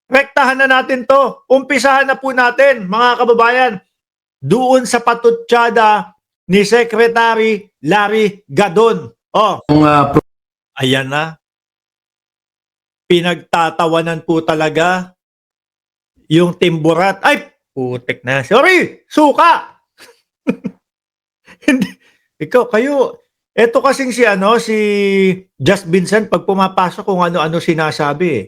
rektahan na natin to. Umpisahan na po natin, mga kababayan, doon sa patutsada ni Secretary Larry Gadon. Oh, ayan na. Pinagtatawanan po talaga yung timburat. Ay, putik na. Sorry, suka! Hindi. Ikaw, kayo, eto kasing si Just Vincent, pag pumapasok kung ano-ano sinasabi eh.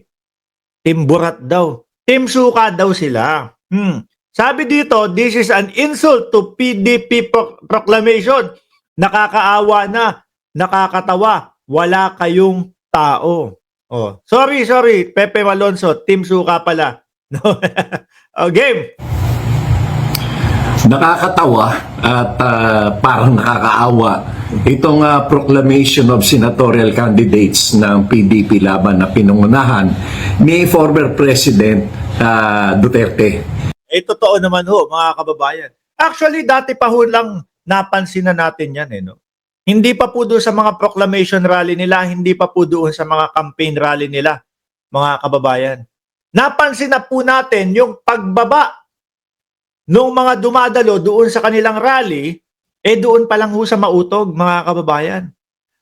Timburat daw. Team suka daw sila. Sabi dito, this is an insult to PDP proclamation. Nakakaawa na, nakakatawa, wala kayong tao. Oh, sorry, Pepe Malonzo, Team Suka pala. No. Oh, game. Nakakatawa at parang nakakaawa itong proclamation of senatorial candidates ng PDP laban na pinungunahan ni former President Duterte. Totoo naman ho, mga kababayan. Actually, dati pa ho lang napansin na natin yan. No? Hindi pa po doon sa mga proclamation rally nila, hindi pa po doon sa mga campaign rally nila, mga kababayan. Napansin na po natin yung pagbaba nung mga dumadalo doon sa kanilang rally, doon pa lang ho sa mautog, mga kababayan.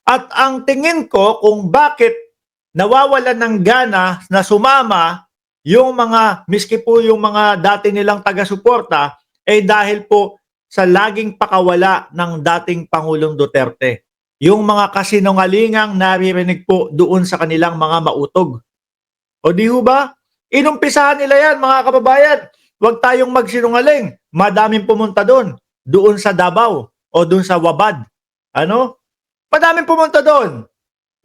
At ang tingin ko kung bakit nawawalan ng gana na sumama yung mga, miski po yung mga dati nilang taga-suporta, dahil po sa laging pakawala ng dating Pangulong Duterte. Yung mga kasinungalingang naririnig po doon sa kanilang mga mautog. O di ho ba? Inumpisahan nila yan, mga kababayan. Huwag tayong magsinungaling. Madaming pumunta doon. Doon sa Davao o doon sa Wabad. Ano? Madaming pumunta doon.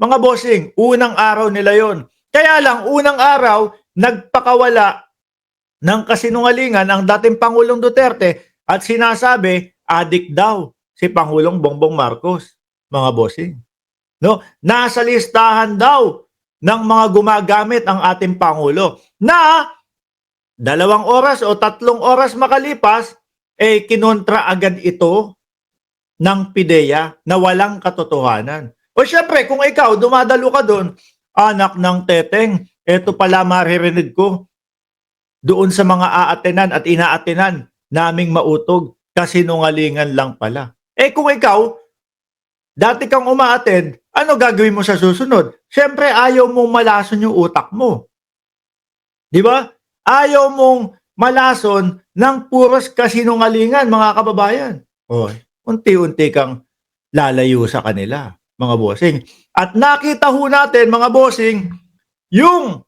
Mga bossing, unang araw nila yon. Kaya lang, unang araw, nagpakawala ng kasinungalingan ang dating Pangulong Duterte at sinasabi, adik daw si Pangulong Bongbong Marcos. Mga bossing. No? Nasa listahan daw ng mga gumagamit ang ating Pangulo na 2 oras o 3 oras makalipas, kinontra agad ito ng PIDEA na walang katotohanan. O syempre, kung ikaw, dumadalo ka doon, anak ng teteng, eto pala maririnig ko doon sa mga aatenan at inaatenan naming mautog, kasinungalingan lang pala. Kung ikaw, dati kang umaattend, ano gagawin mo sa susunod? Syempre, ayaw mong malason yung utak mo. Di ba? Ayaw mong malason ng puros kasinungalingan, mga kababayan. Unti-unti kang lalayo sa kanila, mga bossing. At nakita ho natin, mga bossing, yung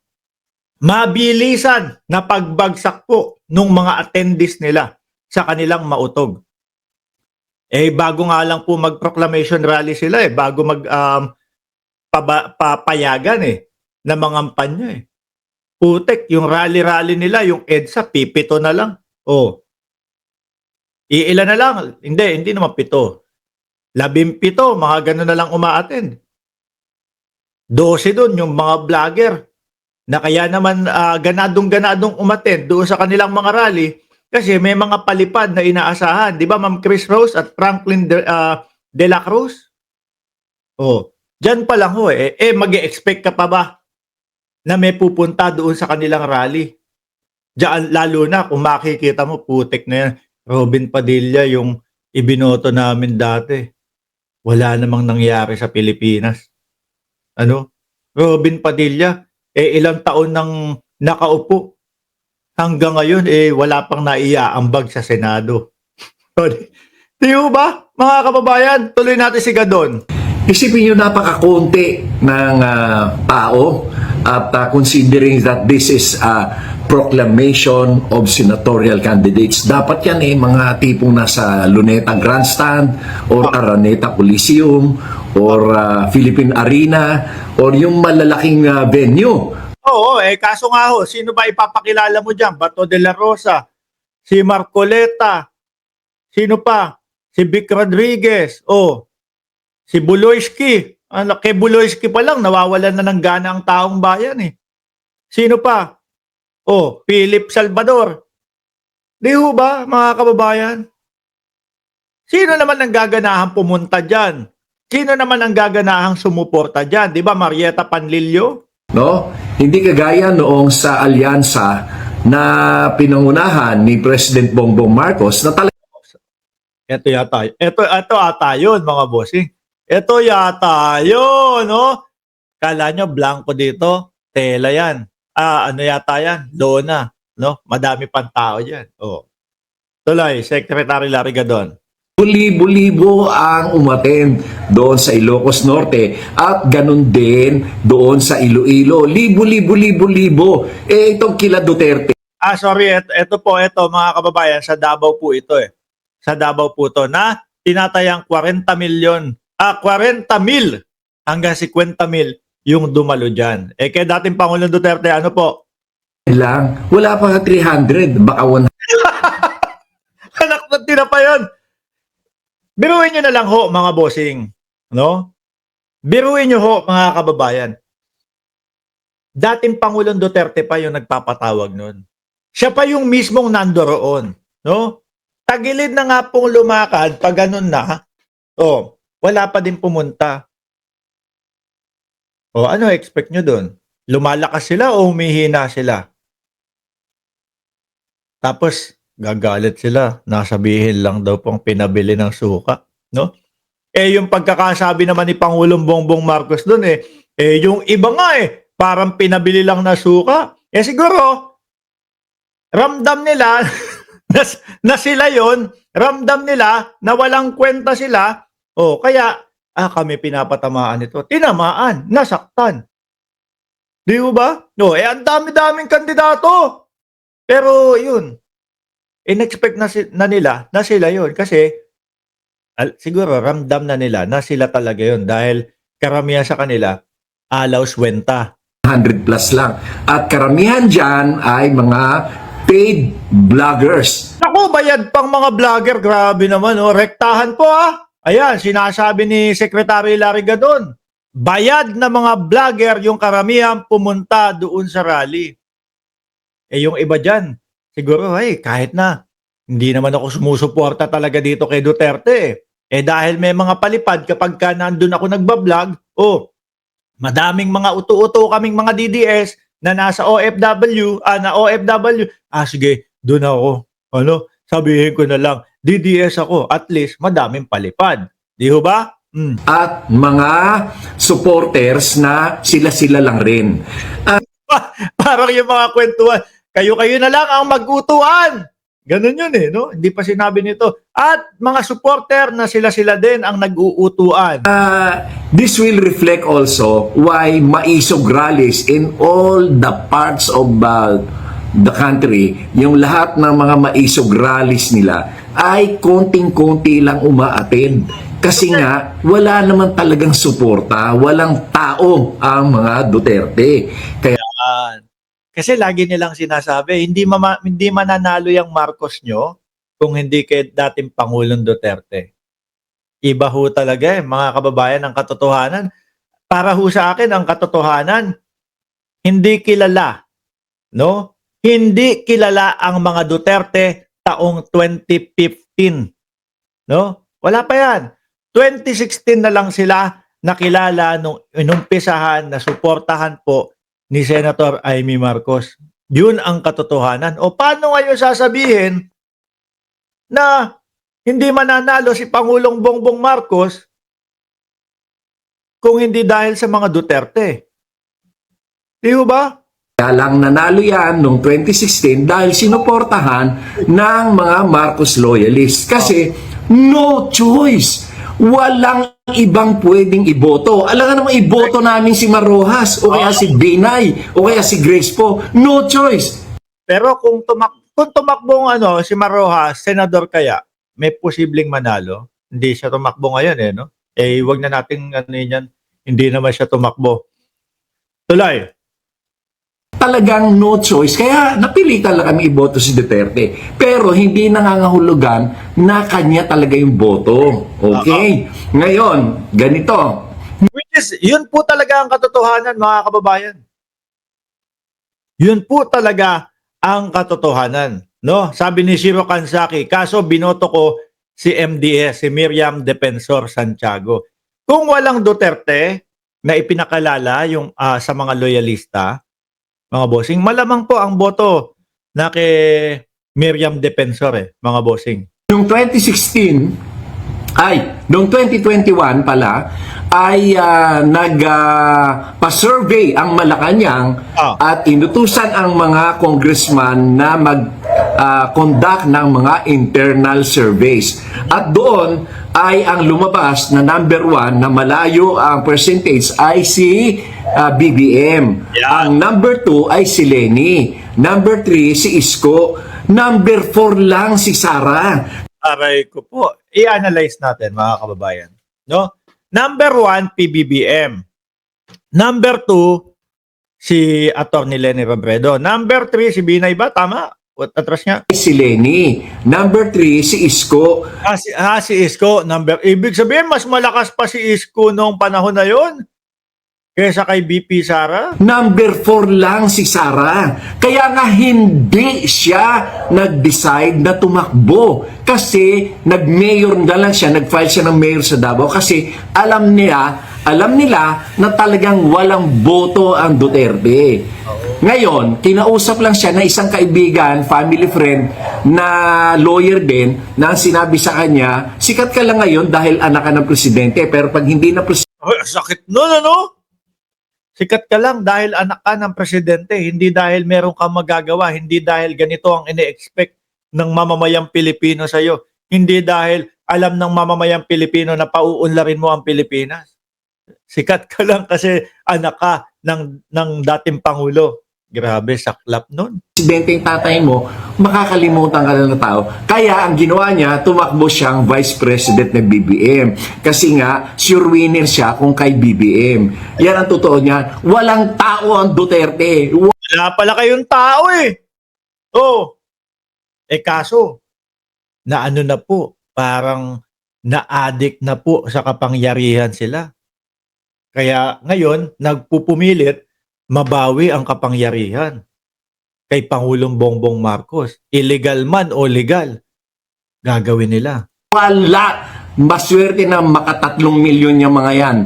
mabilisan na pagbagsak po ng mga attendees nila sa kanilang mautog. Bago nga lang po mag-proclamation rally sila bago papayagan na mangampanya Putek, yung rally-rally nila, yung EDSA, pipito na lang. Iilan na lang. Hindi naman 7. 17, mga gano'n na lang umaattend. 12 doon, yung mga vlogger, na kaya naman ganadong-ganadong umattend doon sa kanilang mga rally, kasi may mga palipad na inaasahan. Di ba, Ma'am Chris Rose at Franklin de la Cruz? Dyan pa lang mag-e-expect ka pa ba na may pupunta doon sa kanilang rally? Diyan, lalo na kung makikita mo, putik na yan. Robin Padilla, yung ibinoto namin dati. Wala namang nangyari sa Pilipinas. Robin Padilla, ilang taon nang nakaupo. Hanggang ngayon, wala pang naiaambag sa Senado. Di ba, mga kababayan? Tuloy natin si Gadon. Isipin nyo, napakakunti ng tao at considering that this is a proclamation of senatorial candidates, dapat yan mga tipong nasa Luneta Grandstand or Araneta Coliseum or Philippine Arena or yung malalaking venue. Kaso nga sino ba ipapakilala mo dyan? Bato de la Rosa, si Marcoleta, sino pa? Si Vic Rodriguez, si Buloyski. Kay Buloyski pa lang, nawawalan na ng gana ang taong bayan Sino pa? Philip Salvador. Di ho ba, mga kababayan? Sino naman ang gaganahang pumunta dyan? Sino naman ang gaganahang sumuporta dyan? Di ba, Marieta Panlilio? no? Hindi kagaya noong sa alyansa na pinangunahan ni President Bongbong Marcos na talagang Ito yata. Ito ata yun, mga bossing. Ito yata yun, no? Kala nyo, blanco dito. Tela yan. Ano yata yan? Lona. No? Madami pang tao dyan. Oh. Tuloy, Secretary Larry Gadon. libo-libo ang umattend doon sa Ilocos Norte at ganun din doon sa Iloilo. Libo-libo. Itong kila Duterte. Sorry. Ito po, mga kababayan. Sa Davao po ito eh. Sa Davao po ito na tinatayang 40 mil hanggang 50 mil yung dumalo dyan. Kaya dating Pangulong Duterte, ano po? Lang, wala pa nga 300, baka 100. Anak na tira pa yun. Biruin nyo na lang ho, mga bossing. No? Biruin nyo ho, mga kababayan. Dating Pangulong Duterte pa yung nagpapatawag nun. Siya pa yung mismong nandoroon. No? Tagilid na nga pong lumakad, pag ganun na, wala pa din pumunta. Ano expect nyo dun? Lumalakas sila o humihina sila? Tapos, gagalit sila. Nasabihin lang daw pong pinabili ng suka. No? Yung pagkakasabi naman ni Pangulong Bongbong Marcos dun yung iba nga parang pinabili lang na suka. Siguro, ramdam nila na sila yon, ramdam nila na walang kwenta sila, kaya kami pinapatamaan ito. Tinamaan, nasaktan. Di ba? Ang dami-daming kandidato. Pero yun, in-expect na nila na sila yun kasi siguro ramdam na nila na sila talaga yun dahil karamihan sa kanila alaw swenta. 100 plus lang. At karamihan dyan ay mga paid vloggers. Naku, bayad pang mga vlogger. Grabe naman, rektahan po Ayan, sinasabi ni Secretary Larry Gadon. Bayad na mga vlogger yung karamihan pumunta doon sa rally. Yung iba dyan, siguro, kahit na, hindi naman ako sumusuporta talaga dito kay Duterte. Dahil may mga palipad kapag ka nandun ako nagbablog, madaming mga uto-uto kaming mga DDS na nasa OFW, sige, doon ako. Sabihin ko na lang, DDS ako, at least madaming palipad. Di ho ba? At mga supporters na sila-sila lang rin. Parang yung mga kwentuhan, kayo-kayo na lang ang mag-utuan. Ganun yun no? Hindi pa sinabi nito. At mga supporter na sila-sila din ang nag-uutuan. This will reflect also why maisog rallies in all the parts of the country, yung lahat ng mga maisog rallies nila ay konting-konti lang umaattend. Kasi nga, wala naman talagang suporta, walang tao ang mga Duterte. Kaya kasi lagi nilang sinasabi, hindi mananalo yung Marcos nyo kung hindi kay dating Pangulong Duterte. Iba ho talaga mga kababayan, ang katotohanan. Para ho sa akin, ang katotohanan, hindi kilala. No? Hindi kilala ang mga Duterte taong 2015. No? Wala pa yan. 2016 na lang sila nakilala nung inumpisahan na suportahan po ni Senator Amy Marcos. Yun ang katotohanan. Paano ngayon sasabihin na hindi mananalo si Pangulong Bongbong Marcos kung hindi dahil sa mga Duterte? Di ba? kaya lang nanalo yan noong 2016 dahil sinuportahan ng mga Marcos loyalists. Kasi no choice. Walang ibang pwedeng iboto. Alam nga naman iboto namin si Marojas o kaya si Binay o kaya si Grace po. No choice. Pero kung tumakbong si Marojas, senador kaya, may posibleng manalo. Hindi siya tumakbo ngayon no? Wag na nating yan. Hindi naman siya tumakbo. Tuloy. Talagang no choice. Kaya napilitan lang kami iboto si Duterte. Pero hindi nangangahulugan na kanya talaga yung boto. Okay? Ngayon, ganito. Which is, yun po talaga ang katotohanan, mga kababayan. Yun po talaga ang katotohanan. No? Sabi ni Shiro Kansaki, kaso binoto ko si MDS, si Miriam Defensor Santiago. Kung walang Duterte, na ipinakalala yung sa mga loyalista, mga bossing, malamang po ang boto na kay Miriam Defensor mga bossing. Noong 2021 pala, ay pa-survey ang Malacanang at inutusan ang mga congressman na mag-conduct ng mga internal surveys. At doon ay ang lumabas na number 1 na malayo ang percentage ay si BBM. Yeah. Ang number 2 ay si Leni. Number 3 si Isko. Number 4 lang si Sara. Aray ko po. I-analyze natin mga kababayan. No? Number 1, PBBM. Number 2, si Atty. Leni Robredo. Number 3, si Binay ba? Tama? Atras niya? Si Leni. Number 3 si Isko. Si Isko. Ibig sabihin, mas malakas pa si Isko noong panahon na yon kaysa kay BP Sara. Number 4 lang si Sara. Kaya nga hindi siya nag-decide na tumakbo. Kasi nag-mayor na lang siya, nag-file siya ng mayor sa Davao kasi alam nila na talagang walang boto ang Duterte. Ngayon, kinausap lang siya na isang kaibigan, family friend, na lawyer din, na ang sinabi sa kanya, sikat ka lang ngayon dahil anak ka ng presidente, pero pag hindi na presidente, Sakit nun, ano? Sikat ka lang dahil anak ka ng presidente, hindi dahil meron kang magagawa, hindi dahil ganito ang ine-expect ng mamamayang Pilipino sa'yo, hindi dahil alam ng mamamayang Pilipino na pauunlarin mo ang Pilipinas. Sikat ka lang kasi anak ka ng dating Pangulo. Grabe, saklap nun. presidente yung tatay mo, makakalimutan ka na ng tao. Kaya ang ginawa niya, tumakbo siyang vice president ng BBM. Kasi nga, sure winner siya kung kay BBM. Yan ang totoo niya. Walang tao ang Duterte. Wala pala kayong tao eh. Oh. Kaso, na ano na po, parang na-addict na po sa kapangyarihan sila. Kaya ngayon, nagpupumilit mabawi ang kapangyarihan kay Pangulong Bongbong Marcos. Illegal man o legal, gagawin nila. Wala. Maswerte na maka3 milyon yung mga yan.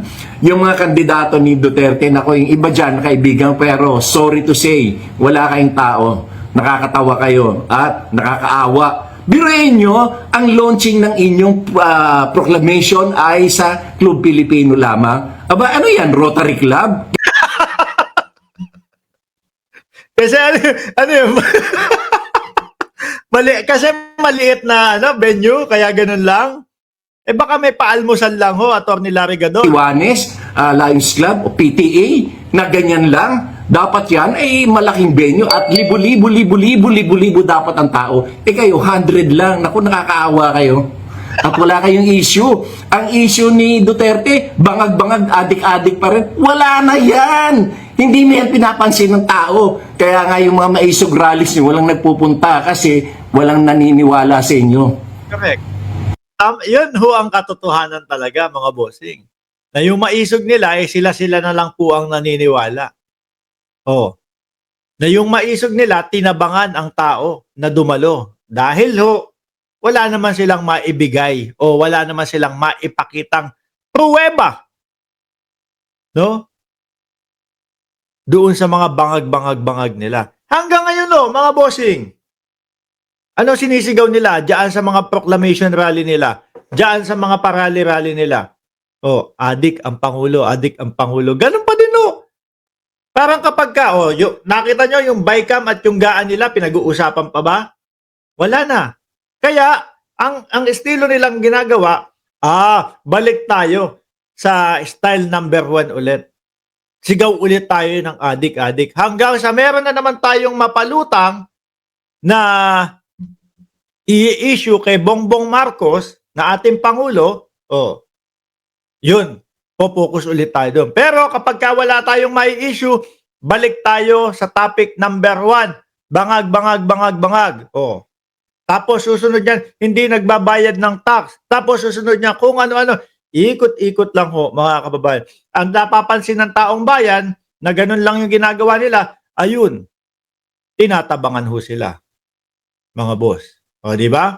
Yung mga kandidato ni Duterte, nako, yung iba dyan, kaibigan, pero sorry to say, wala kayong tao. Nakakatawa kayo at nakakaawa. Biruin nyo, ang launching ng inyong proclamation ay sa Club Pilipino lamang. Aba, ano yan? Rotary Club? Kasi ano yun? Kasi maliit na venue, kaya ganun lang. Baka may paalmusal lang ho, Atty. Larry Gadon. Iwanes, Lions Club o PTA na ganyan lang. Dapat yan ay malaking venue at libo-libo dapat ang tao. Kayo, 100 lang. Naku, nakakaawa kayo. At wala kayong issue. Ang issue ni Duterte, bangag-bangag, adik-adik pa rin. Wala na yan! Hindi na yan pinapansin ng tao. Kaya nga yung mga maisog rallies nyo, walang nagpupunta kasi walang naniniwala sa inyo. Correct. Yun ho ang katotohanan talaga, mga bossing. Na yung maisog nila, sila-sila na lang po ang naniniwala. Na yung maisog nila, tinabangan ang tao na dumalo. Dahil wala naman silang maibigay o wala naman silang maipakitang pruweba. No? Doon sa mga bangag-bangag nila. Hanggang ngayon mga bossing. Ano sinisigaw nila diyan sa mga proclamation rally nila? Diyan sa mga parally-rally nila? Adik ang Pangulo, adik ang Pangulo. Ganun pa din Parang kapag nakita nyo yung bycam at yung gaan nila, pinag-uusapan pa ba? Wala na. Kaya, ang estilo nilang ginagawa, balik tayo sa style number 1 ulit. Sigaw ulit tayo ng adik-adik. Hanggang sa meron na naman tayong mapalutang na i-issue kay Bongbong Marcos na ating Pangulo, yun, focus ulit tayo doon. Pero kapag wala tayong may issue, balik tayo sa topic number 1. Bangag. Tapos susunod yan, hindi nagbabayad ng tax. Tapos susunod niya kung ano-ano. Ikot-ikot lang mga kababayan. Ang napapansin ng taong bayan na ganun lang yung ginagawa nila, ayun, tinatabangan sila, mga boss. Di ba?